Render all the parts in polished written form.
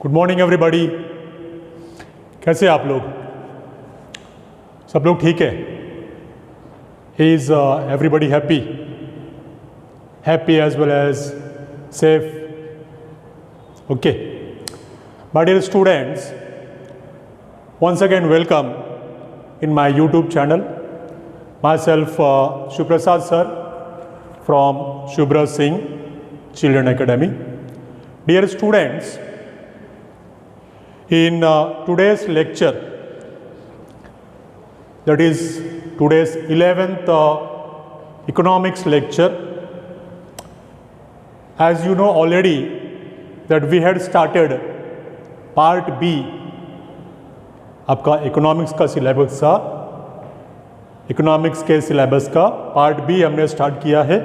Good morning everybody. कैसे आप लोग? सब लोग ठीक है? Is everybody happy? Happy as well as safe? Okay, my dear students, once again welcome in my YouTube channel. Myself Shubprasad sir from Shubhra Singh Children Academy. Dear students, in today's lecture, that is today's 11th economics lecture, as you know already that we had started part B आपका economics का syllabus था। Economics के syllabus का part B हमने start किया है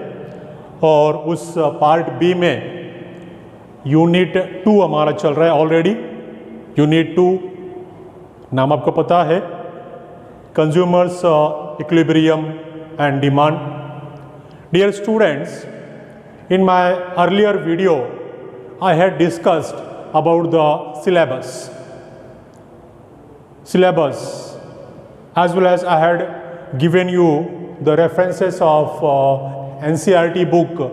और उस पार्ट बी में यूनिट 2 हमारा चल रहा है ऑलरेडी। यूनिट 2 नाम आपको पता है, consumer's equilibrium and demand. Dear students, in my earlier video I had discussed about the syllabus, as well as I had given you the references of NCERT book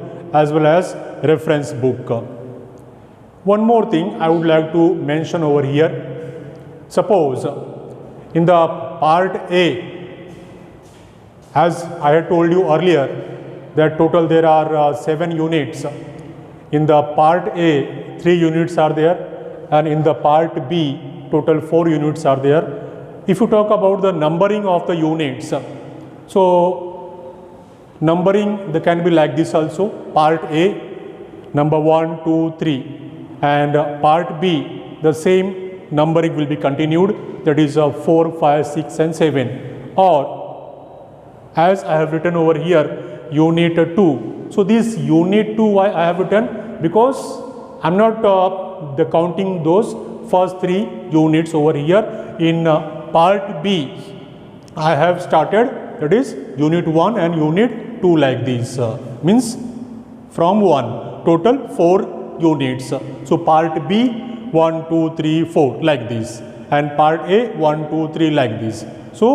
as well as reference book. One more thing I would like to mention over here. Suppose in the part A, as I had told you earlier that total there are 7 units. In the part A 3 units are there, and in the part B total 4 units are there. If you talk about the numbering of the units, so numbering they can be like this also. Part A number 1, 2, 3, and part B the same numbering will be continued, that is 4, 5, 6 and 7. Or as I have written over here, unit 2. So this unit 2 why I have written, because I am not counting those first 3 units over here. In part B I have started, that is unit 1 and unit 2 like this, means from 1 total 4 units. So part B 1, 2, 3, 4 like this, and part A 1, 2, 3 like this. So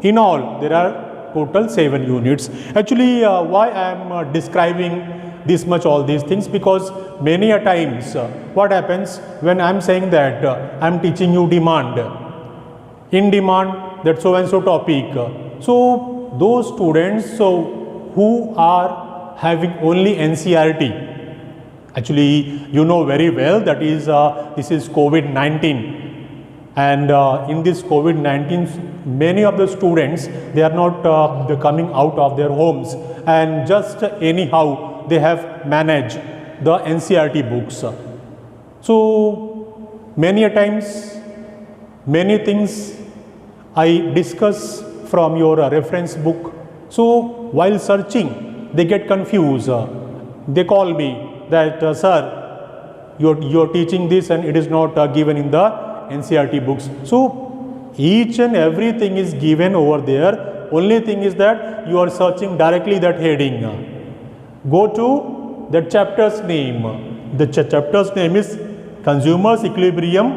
in all there are total 7 units. Actually why I am describing this much all these things, because many a times what happens when I am saying that I am teaching you demand, in demand that so and so topic, so those students who are having only NCERT, actually you know very well that is this is COVID-19, and in this COVID-19 many of the students they are not coming out of their homes, and just anyhow they have managed the NCERT books. So many a times many things I discuss from your reference book. So while searching they get confused. They call me that sir, you're teaching this and it is not given in the NCERT books. So each and everything is given over there. Only thing is that you are searching directly that heading. Go to that chapter's name. The chapter's name is Consumers Equilibrium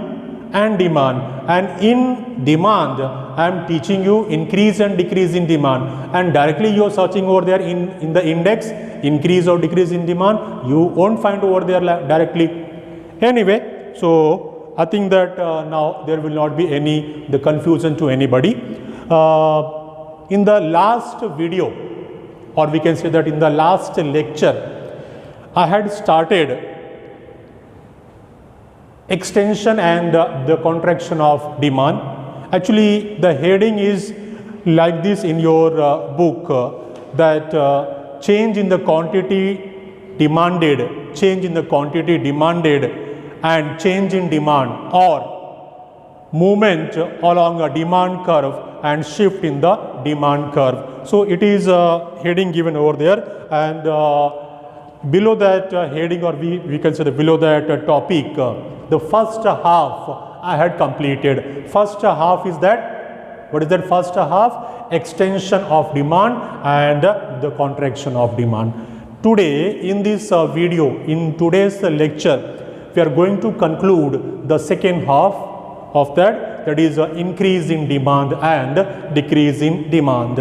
and Demand, and in demand I am teaching you increase and decrease in demand, and directly you are searching over there in the index increase or decrease in demand. You won't find over there directly. Anyway, so I think that now there will not be the confusion to anybody. In the last video, or we can say that in the last lecture, I had started extension and the contraction of demand. Actually the heading is like this in your book, that change in the quantity demanded, change in the quantity demanded and change in demand, or movement along a demand curve and shift in the demand curve. So it is heading given over there, and below that heading, or we can say below that topic, the first half I had completed. First half is that, what is that first half? Extension of demand and the contraction of demand. Today in this video, in today's lecture, we are going to conclude the second half of that, that is increase in demand and decrease in demand.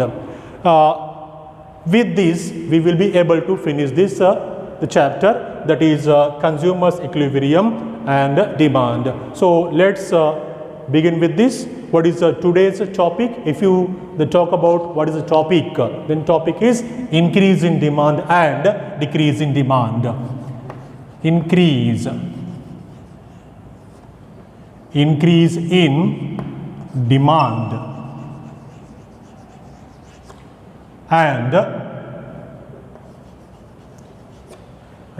With this, we will be able to finish this the chapter, that is consumers equilibrium and demand. So let's begin with this. What is today's topic? If you talk about what is the topic, then topic is increase in demand and decrease in demand. Increase in demand and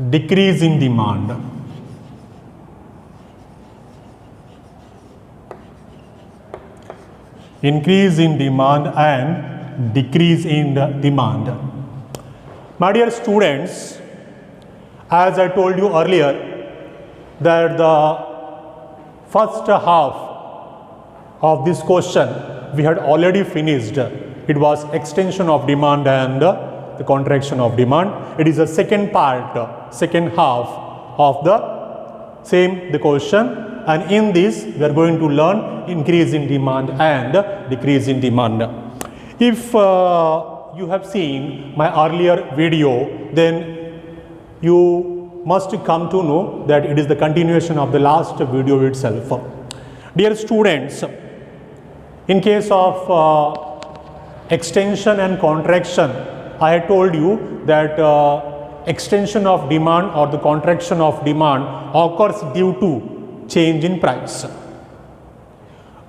decrease in demand. Increase in demand and decrease in demand. My dear students, as I told you earlier, that the first half of this question we had already finished. It was extension of demand and the contraction of demand. It is the second part, second half of the same the question. And in this, we are going to learn increase in demand and decrease in demand. If you have seen my earlier video, then you must come to know that it is the continuation of the last video itself. Dear students, in case of extension and contraction, I had told you that extension of demand or the contraction of demand occurs due to change in price.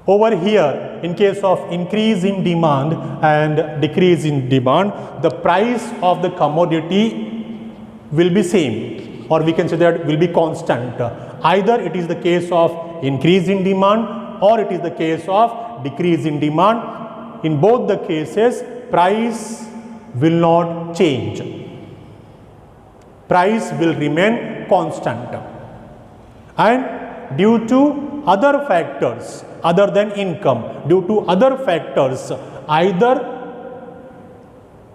Over here, in case of increase in demand and decrease in demand, the price of the commodity will be same, or we can say that will be constant. Either it is the case of increase in demand or it is the case of decrease in demand. In both the cases, price will not change. Price will remain constant. And due to other factors other than income, due to other factors, either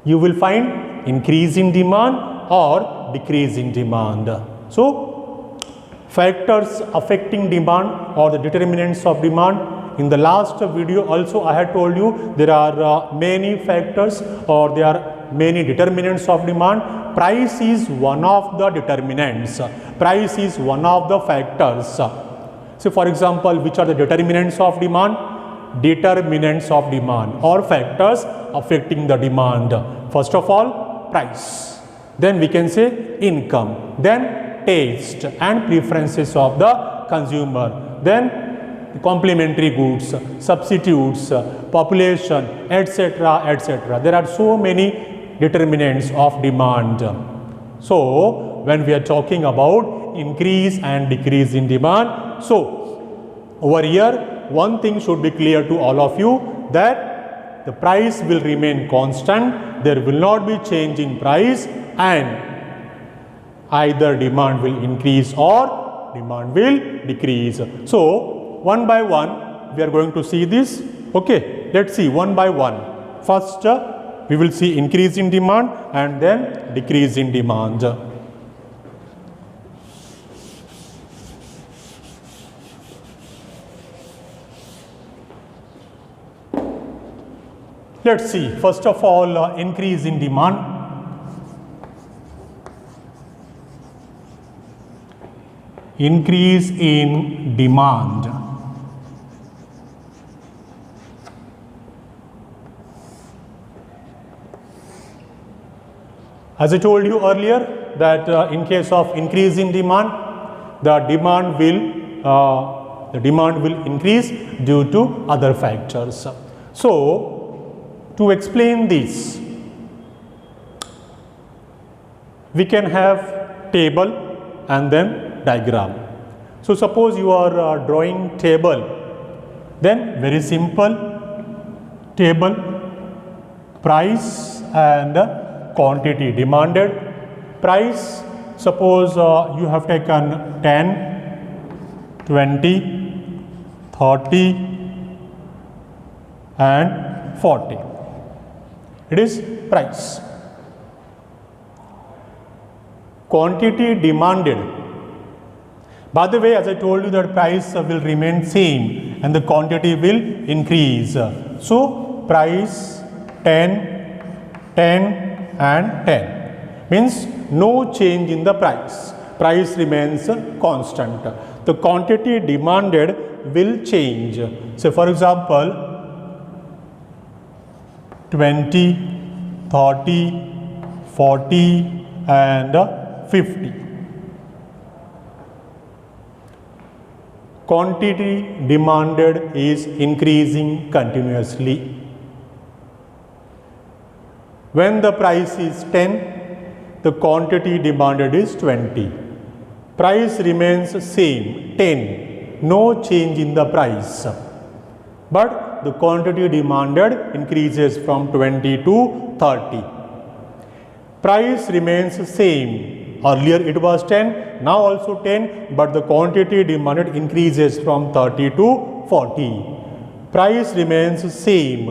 you will find increase in demand or decrease in demand. So, factors affecting demand or the determinants of demand. In the last video also I had told you there are many factors or there are many determinants of demand. Price is one of the determinants. Price is one of the factors. So, for example, which are the determinants of demand? Determinants of demand or factors affecting the demand. First of all, price. Then we can say income. Then taste and preferences of the consumer. Then complementary goods, substitutes, population, etc., etc. There are so many determinants of demand. So, when we are talking about increase and decrease in demand, so over here one thing should be clear to all of you, that the price will remain constant, there will not be change in price, and either demand will increase or demand will decrease. So, one by one we are going to see this. Okay, let's see one by one. First, we will see increase in demand and then decrease in demand. Let's see, first of all, increase in demand. Increase in demand. As I told you earlier that in case of increase in demand, the demand will increase due to other factors. So, to explain this, we can have table and then diagram. So, suppose you are drawing table, then very simple, table, price and quantity demanded. Price, suppose you have taken 10, 20, 30 and 40. It is price. By the way, as I told you that price will remain same and the quantity will increase. So price 10, 10 and 10 means no change in the price. Price remains constant. The quantity demanded will change. So for example, 20, 30, 40 and 50. Quantity demanded is increasing continuously. When the price is 10, the quantity demanded is 20. Price remains same, 10, no change in the price. But the quantity demanded increases from 20 to 30. Price remains same. Earlier it was 10, now also 10, but the quantity demanded increases from 30 to 40. Price remains same.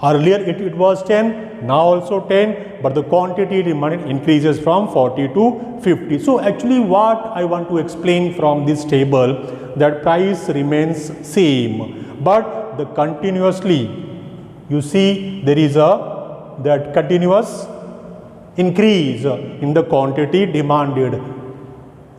Earlier it was 10, now also 10, but the quantity demanded increases from 40 to 50. So actually what I want to explain from this table, that price remains same, but the continuously, you see there is that continuous increase in the quantity demanded.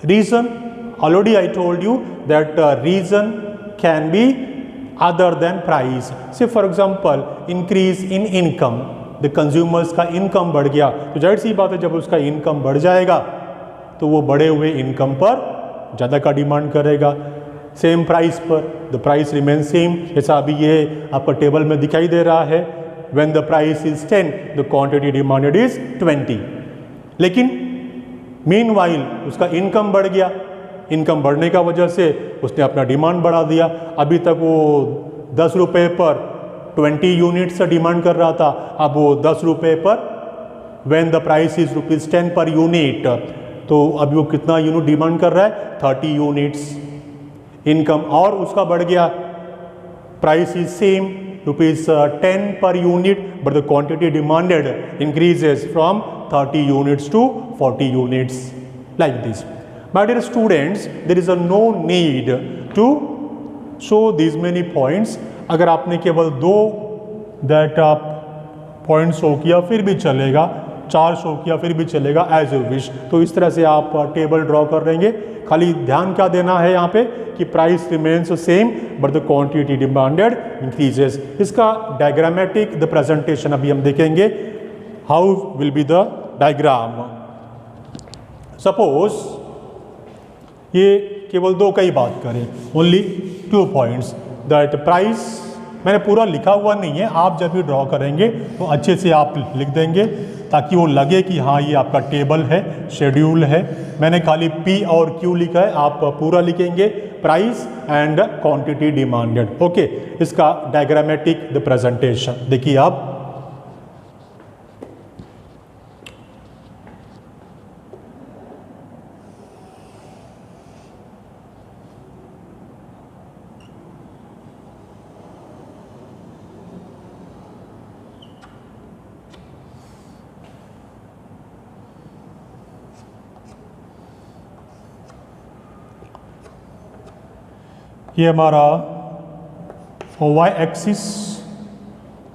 Reason, already I told you that reason can be other than price. Say for example, increase in income, the consumers का income बढ़ गया, तो जाहिर सी बात है जब उसका income बढ़ जाएगा तो वो बढ़े हुए income पर ज़्यादा का डिमांड करेगा. सेम प्राइस पर द प्राइस रिमेन सेम, जैसा अभी ये आपका टेबल में दिखाई दे रहा है. When the price is 10, the quantity demanded is 20. लेकिन meanwhile उसका इनकम बढ़ गया, इनकम बढ़ने का वजह से उसने अपना डिमांड बढ़ा दिया. अभी तक वो 10 रुपये पर 20 यूनिट्स से डिमांड कर रहा था, अब वो 10 रुपये पर when the price is ₹10 per unit, तो अभी वो कितना यूनिट डिमांड कर रहा है, 30 यूनिट्स. इनकम और उसका बढ़ गया, price is same ₹10 per unit, but the quantity demanded increases from 30 units to 40 units, like this. My dear students, there is no need to show these many points. अगर आपने केवल 2 that पॉइंट शो किया फिर भी चलेगा, 4 show किया फिर भी चलेगा, एज यू विश. तो इस तरह से आप टेबल ड्रॉ कर लेंगे. खाली ध्यान क्या देना है यहाँ पे कि price remains same but the quantity demanded increases. इसका डायग्रामेटिक द प्रेजेंटेशन अभी हम देखेंगे. How will be the diagram. Suppose ये केवल 2 का ही बात करें, ओनली 2 पॉइंट्स, दैट प्राइस, मैंने पूरा लिखा हुआ नहीं है, आप जब भी ड्रॉ करेंगे तो अच्छे से आप लिख देंगे ताकि वो लगे कि हाँ ये आपका टेबल है, शेड्यूल है. मैंने खाली P और Q लिखा है, आप पूरा लिखेंगे, price and quantity demanded. Okay, इसका डायग्रामेटिक द प्रेजेंटेशन देखिए आप. ये हमारा y एक्सिस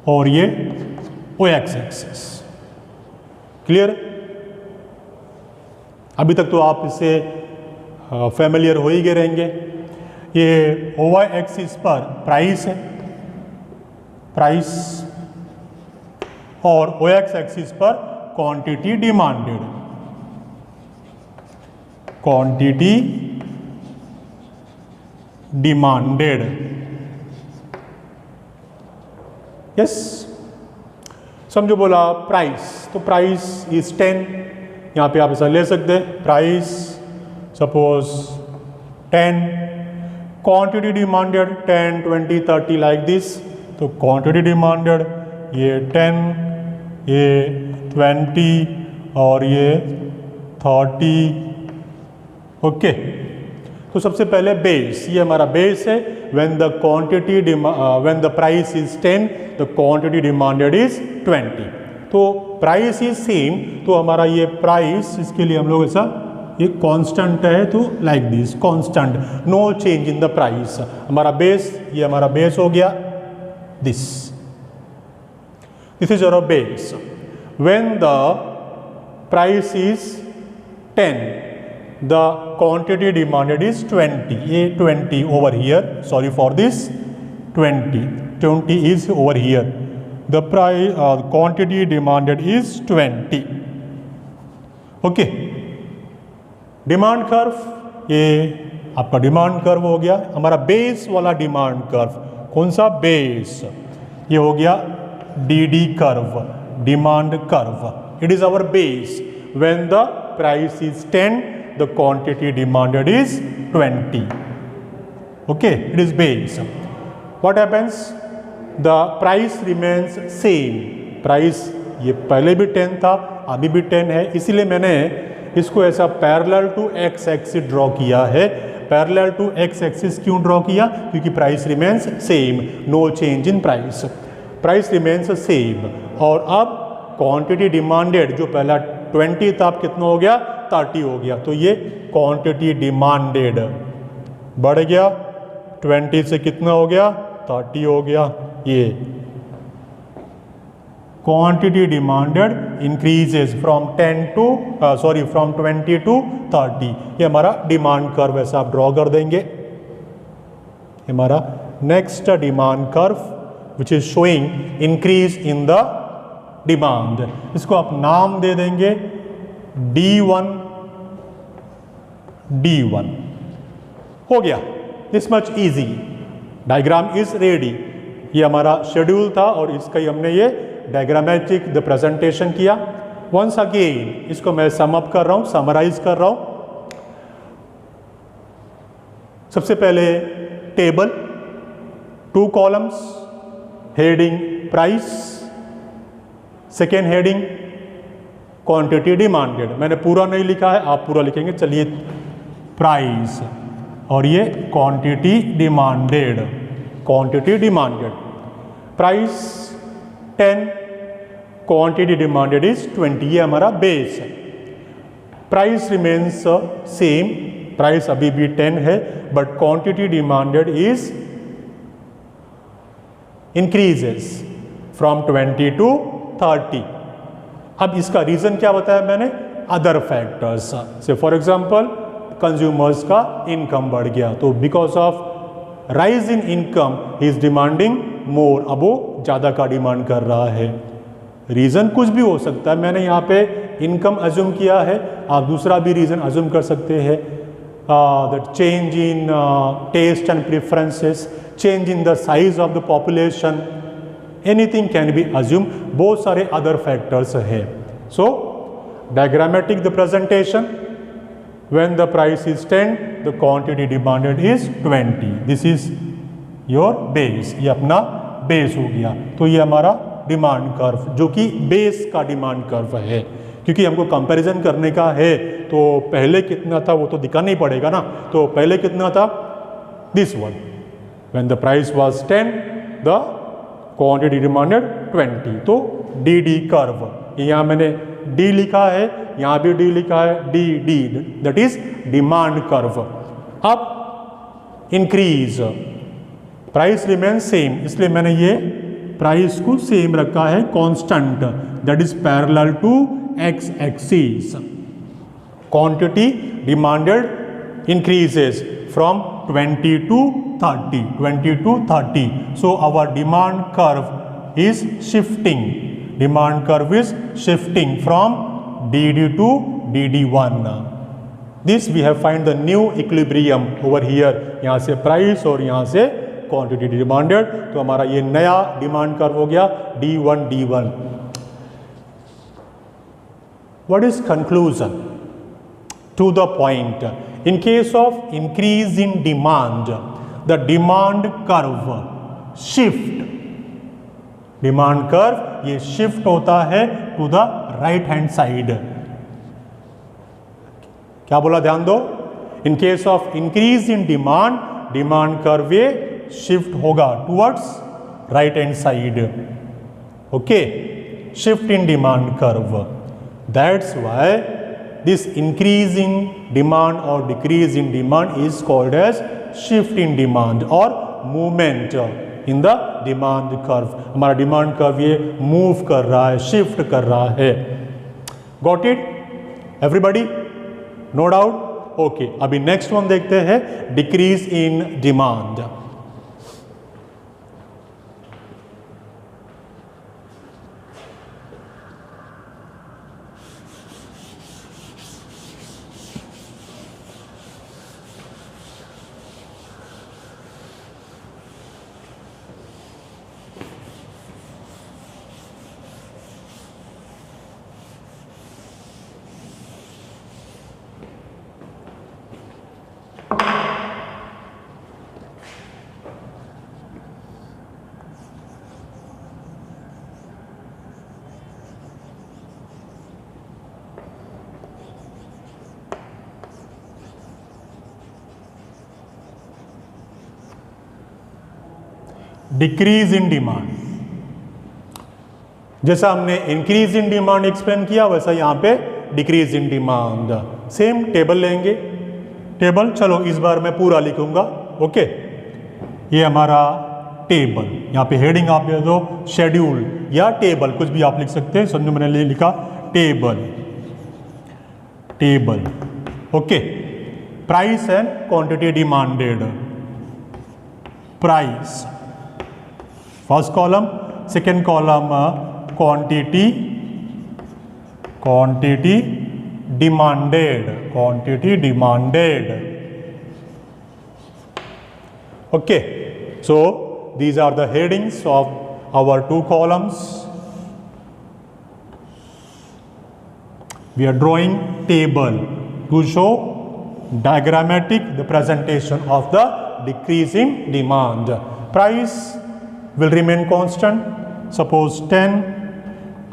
और ये o x एक्सिस. क्लियर? अभी तक तो आप इससे फैमिलियर हो ही गए रहेंगे. ये o y एक्सिस पर प्राइस है, प्राइस, और o x एक्सिस पर quantity demanded, quantity demanded. Yes, समझो बोला प्राइस, तो प्राइस इज 10, यहाँ पे आप ऐसा ले सकते हैं, price suppose 10, quantity demanded 10, 20, 30 like this. तो क्वांटिटी डिमांडेड ये 10, ये 20 और ये 30. ओके, तो सबसे पहले बेस, ये हमारा बेस है. When the quantity when the price is 10, the quantity demanded is 20. तो प्राइस इज सेम, तो हमारा ये प्राइस, इसके लिए हम लोग ऐसा ये कांस्टेंट है तो like this constant, no change in the price. हमारा बेस, ये हमारा बेस हो गया, this is your base. When the price is 10, the quantity demanded is 20, ये 20 over here, sorry for this, 20 is over here, the price quantity demanded is 20. okay, demand curve, ये आपका demand curve हो गया। हमारा base वाला demand curve कौन सा, base, ये हो गया D curve, demand curve, it is our base. When the price is 10, the quantity demanded is 20. okay, it is base. what happens, the price remains same, price ये पहले भी 10 था, अभी भी 10 है, इसीलिए मैंने इसको ऐसा parallel to X axis draw किया है। पैरेलल टू एक्स एक्सिस क्यों ड्रॉ किया, क्योंकि price remains same, no change in price, price remains same. और अब क्वांटिटी डिमांडेड जो पहला 20 था, अब कितना हो गया, 30 हो गया, तो ये क्वांटिटी डिमांडेड बढ़ गया, 20 से कितना हो गया, 30 हो गया। ये quantity demanded increases from 20 to 30। ये हमारा डिमांड कर्व ऐसा आप ड्रॉ कर देंगे। हमारा next demand curve which is showing increase in the demand, इसको आप नाम दे देंगे D1 हो गया, this much easy, diagram is ready. ये हमारा शेड्यूल था और इसका ही हमने ये डायग्रामेटिक द प्रेजेंटेशन किया। वंस अगेन इसको मैं सम अप कर रहा हूं, समराइज कर रहा हूं। सबसे पहले table, 2 columns, heading price, second heading quantity demanded. मैंने पूरा नहीं लिखा है, आप पूरा लिखेंगे। चलिए, प्राइस और ये quantity demanded, quantity demanded, price 10, quantity demanded is 20, ये हमारा बेस है। प्राइस रिमेन्स सेम, प्राइस अभी भी 10 है, but quantity demanded is increases from 20 to 30। अब इसका रीजन क्या बताया मैंने, other factors, say for example consumer's का इनकम बढ़ गया, तो because of rise in income he is demanding more, अब वो ज़्यादा का डिमांड कर रहा है। रीज़न कुछ भी हो सकता है, मैंने यहाँ पे इनकम अज्यूम किया है, आप दूसरा भी रीज़न अज्यूम कर सकते हैं, that change in taste and preferences, change in the size of the population, anything can be assume, बहुत सारे अदर फैक्टर्स है। So diagrammatic the presentation, when the price is 10, the quantity demanded is 20, this is your base, ये अपना base हो गया। तो ये हमारा डिमांड कर्व, जो कि बेस का डिमांड कर्व है, क्योंकि हमको कंपैरिजन करने का है, तो पहले कितना था वो तो दिखाना ही पड़ेगा ना। तो पहले कितना था, this one, when the price was 10, the quantity demanded 20, तो डी कर्व, यहाँ मैंने डी लिखा है, यहाँ भी डी लिखा है, D that is demand curve. अब इंक्रीज, प्राइस रिमेन सेम, इसलिए मैंने ये प्राइस को सेम रखा है, constant, that is parallel to X axis. Quantity demanded increases from 20 to 30, so our demand curve is shifting, demand curve is shifting from DD to DD1. This we have find the new equilibrium over here, यहाँ से price और यहाँ से quantity demanded, तो हमारा ये नया demand curve हो गया D1. What is conclusion? To the point, in case of increase in demand, the demand curve shift, demand curve ये शिफ्ट होता है to the right hand side. क्या बोला, ध्यान दो, in case of increase in demand, demand curve ये shift होगा towards right hand side. Okay, shift in demand curve, that's why this increase in demand or decrease in demand is called as shift in demand or movement in the demand curve. हमारा demand curve ये move कर रहा है, shift कर रहा है. Got it everybody? No doubt? Okay, अभी next one देखते हैं, decrease in demand. Decrease in demand, जैसा हमने इंक्रीज इन डिमांड एक्सप्लेन किया वैसा यहां पे decrease in demand. Same table लेंगे. टेबल चलो इस बार मैं पूरा लिखूंगा. ओके, ये हमारा टेबल, यहां पे हेडिंग आप दे दो शेड्यूल या टेबल, कुछ भी आप लिख सकते हैं. समझो मैंने लिखा table. Table. Okay, price and quantity demanded. Price first column, second column quantity, quantity demanded, quantity demanded. Okay, so these are the headings of our two columns. We are drawing table to show diagrammatic the presentation of the decrease in demand. Price will remain constant, suppose 10.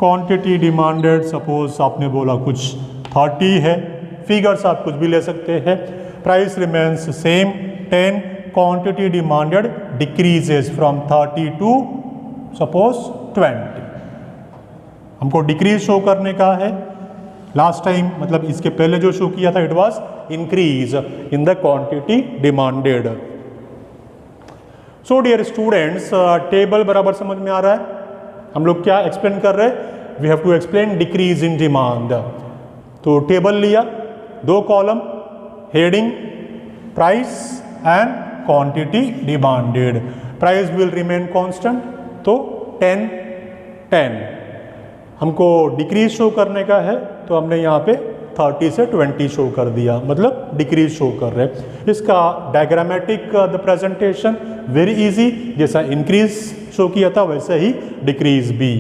quantity demanded, suppose आपने बोला कुछ 30 है. Figures आप कुछ भी ले सकते हैं. Price remains same 10. quantity demanded decreases from 30 to suppose 20. हमको डिक्रीज शो करने का है. लास्ट टाइम मतलब इसके पहले जो शो किया था it was increase in the quantity demanded. So dear students, table बराबर समझ में आ रहा है? हम लोग क्या एक्सप्लेन कर रहे हैं? We have to explain decrease in demand. तो टेबल लिया, दो column, heading price and quantity demanded. Price will remain constant, तो 10 10. हमको डिक्रीज शो करने का है तो हमने यहाँ पे 30 से 20 शो कर दिया, मतलब डिक्रीज शो कर रहे हैं. इसका diagrammatic the presentation very easy, जैसा इंक्रीज शो किया था वैसे ही डिक्रीज भी.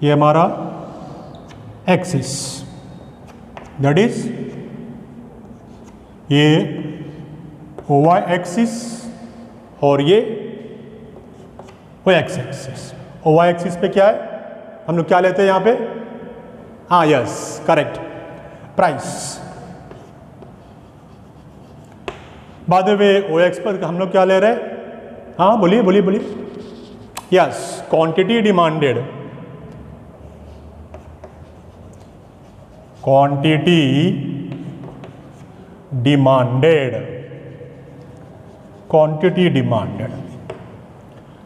ये हमारा एक्सिस, दैट इज ये वाई एक्सिस और ये एक्स एक्सिस. वाई एक्सिस पे क्या है? हम लोग क्या लेते हैं यहाँ पे? हाँ yes correct, price. By the way O X पर हम लोग क्या ले रहे हैं? हाँ बोलिए बोलिए बोलिए. Yes, quantity demanded. Quantity demanded, quantity demanded.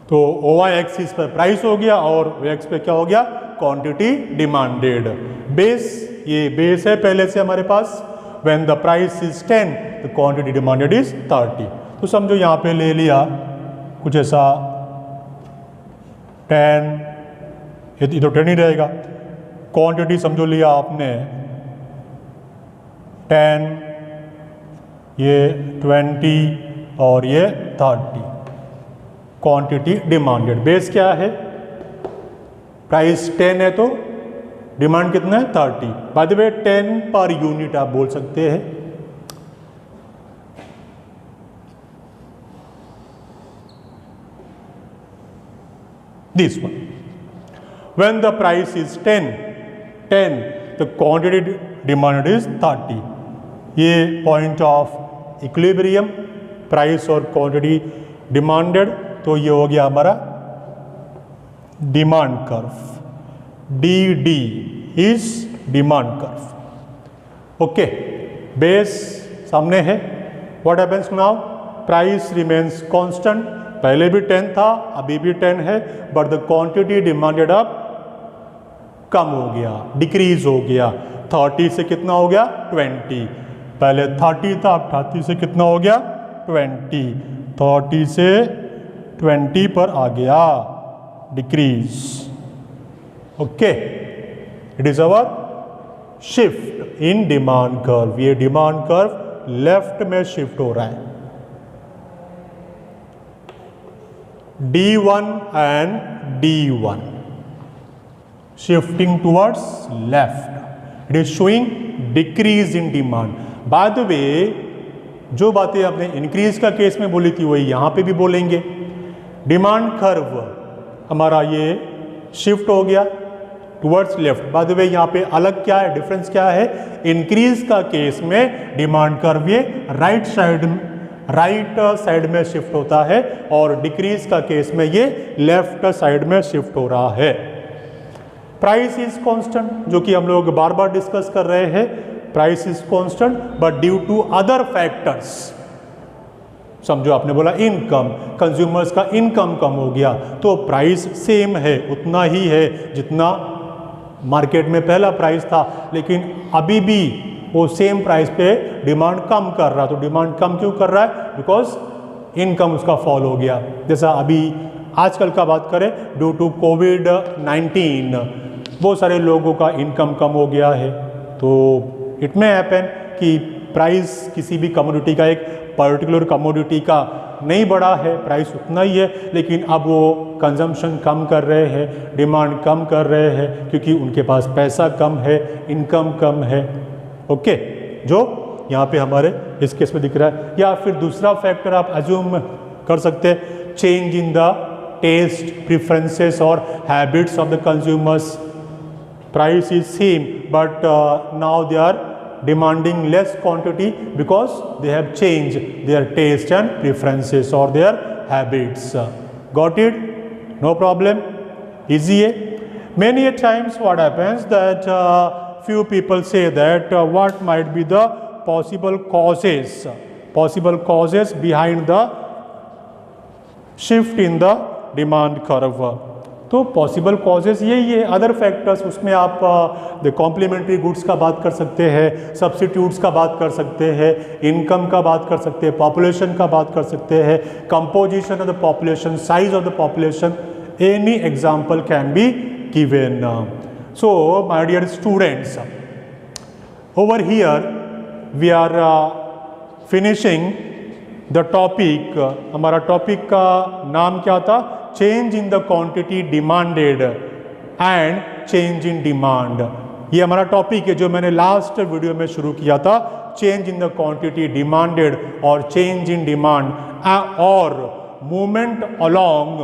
तो ओ वाई एक्सिस पर प्राइस हो गया और ओ एक्स पे क्या हो गया? Quantity demanded. बेस, ये बेस है पहले से हमारे पास. When the price is 10 the quantity demanded is 30. तो समझो यहाँ पे ले लिया कुछ ऐसा 10, ये तो 10 ही रहेगा. क्वांटिटी समझो लिया आपने 10, ये 20 और ये 30. Quantity demanded. बेस क्या है? प्राइस 10 है तो डिमांड कितना है? 30. Bye the way 10 per unit आप बोल सकते हैं. This one, when the price is 10 the quantity demanded is 30. ये पॉइंट ऑफ इक्विलिब्रियम, प्राइस और क्वांटिटी डिमांडेड. तो ये हो गया हमारा demand curve, D D is demand curve. Okay, base सामने है। What happens now, price remains constant, पहले भी 10 था अभी भी 10 है, बट द क्वांटिटी डिमांडेड अब कम हो गया, डिक्रीज हो गया। 30 से कितना हो गया 20, पहले 30 था अब 30 से कितना हो गया 20, 30 से 20 पर आ गया, decrease. Okay, it is our shift in demand curve. ये डिमांड कर्व लेफ्ट में शिफ्ट हो रहा है, D1 and D1 shifting towards left. It is showing decrease in demand. By the way, जो बातें आपने इंक्रीज का केस में बोली थी वही यहाँ पे भी बोलेंगे। डिमांड कर्व हमारा ये शिफ्ट हो गया टुवर्ड्स लेफ्ट। बाय द वे यहाँ पे अलग क्या है, डिफरेंस क्या है, इंक्रीज का केस में डिमांड कर्व ये राइट साइड में शिफ्ट होता है और डिक्रीज का केस में ये लेफ्ट साइड में शिफ्ट हो रहा है। प्राइस इज कांस्टेंट, जो कि हम लोग बार बार डिस्कस कर रहे हैं, price is constant but due to other factors. समझो आपने बोला इनकम, कंज्यूमर्स का इनकम कम हो गया तो प्राइस सेम है, उतना ही है जितना मार्केट में पहला प्राइस था, लेकिन अभी भी वो सेम प्राइस पे डिमांड कम कर रहा। तो डिमांड कम क्यों कर रहा है, बिकॉज इनकम उसका फॉल हो गया। जैसा अभी आजकल का बात करें, ड्यू टू कोविड-19 बहुत सारे लोगों का इनकम कम हो गया है, तो इट मे हैपन कि प्राइस किसी भी कमोडिटी का, एक पर्टिकुलर कमोडिटी का नहीं बढ़ा है, प्राइस उतना ही है, लेकिन अब वो कंजम्पशन कम कर रहे हैं, डिमांड कम कर रहे हैं क्योंकि उनके पास पैसा कम है, इनकम कम है। ओके, जो यहाँ पे हमारे इस केस में दिख रहा है। या फिर दूसरा फैक्टर आप अज्यूम कर सकते हैं, change in the taste, preferences और habits of the consumers. Price is same but now they are demanding less quantity because they have changed their taste and preferences or their habits. Got it? No problem. Easy है. Many a times what happens that few people say that what might be the possible causes behind the shift in the demand curve. तो possible causes यही है, other factors, उसमें आप complementary goods का बात कर सकते हैं, सब्स्टिट्यूट्स का बात कर सकते हैं, इनकम का बात कर सकते हैं, पॉपुलेशन का बात कर सकते हैं, composition of the population, size of the population, any example can be given. So my dear students, over here we are finishing the topic. हमारा टॉपिक का नाम क्या था, change in the quantity demanded and change in demand. ये हमारा topic है जो मैंने लास्ट वीडियो में शुरू किया था, change in the quantity demanded और चेंज इन डिमांड और movement along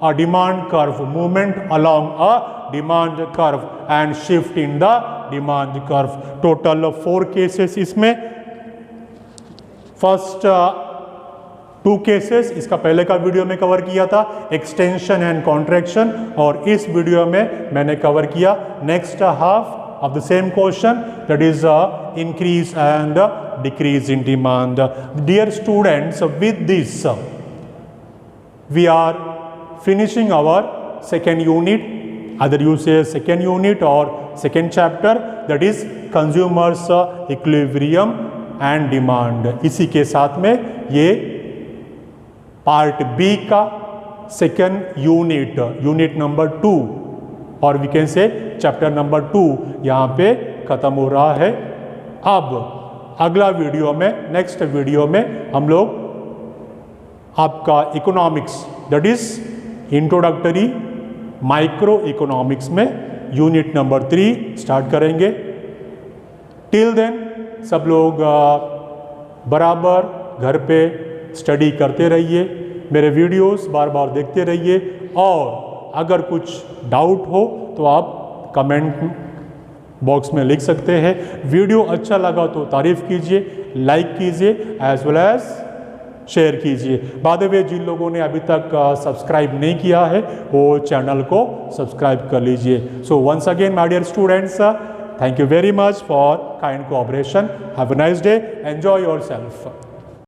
a demand curve, movement along a demand curve and shift in the demand curve. Total 4 cases इसमें। फर्स्ट 2 केसेस इसका पहले का वीडियो में कवर किया था, एक्सटेंशन एंड कॉन्ट्रैक्शन, और इस वीडियो में मैंने कवर किया next half of the same question, that is increase and decrease in demand. Dear students, with this we are finishing our second unit, other you say second unit और second chapter, that is consumer's equilibrium and demand. इसी के साथ में ये part B का second unit number 2 और we can say chapter number 2 यहाँ पे खत्म हो रहा है। अब अगला वीडियो में, नेक्स्ट वीडियो में हम लोग आपका economics, that is introductory micro economics में यूनिट नंबर 3 स्टार्ट करेंगे। टिल देन सब लोग बराबर घर पे स्टडी करते रहिए, मेरे वीडियोस बार बार देखते रहिए, और अगर कुछ डाउट हो तो आप कमेंट बॉक्स में लिख सकते हैं। वीडियो अच्छा लगा तो तारीफ कीजिए, लाइक कीजिए, एज वेल एज शेयर कीजिए। बाय द वे, जिन लोगों ने अभी तक सब्सक्राइब नहीं किया है वो चैनल को सब्सक्राइब कर लीजिए। So once again my dear students, thank you very much for kind cooperation. Have a nice day. Enjoy yourself.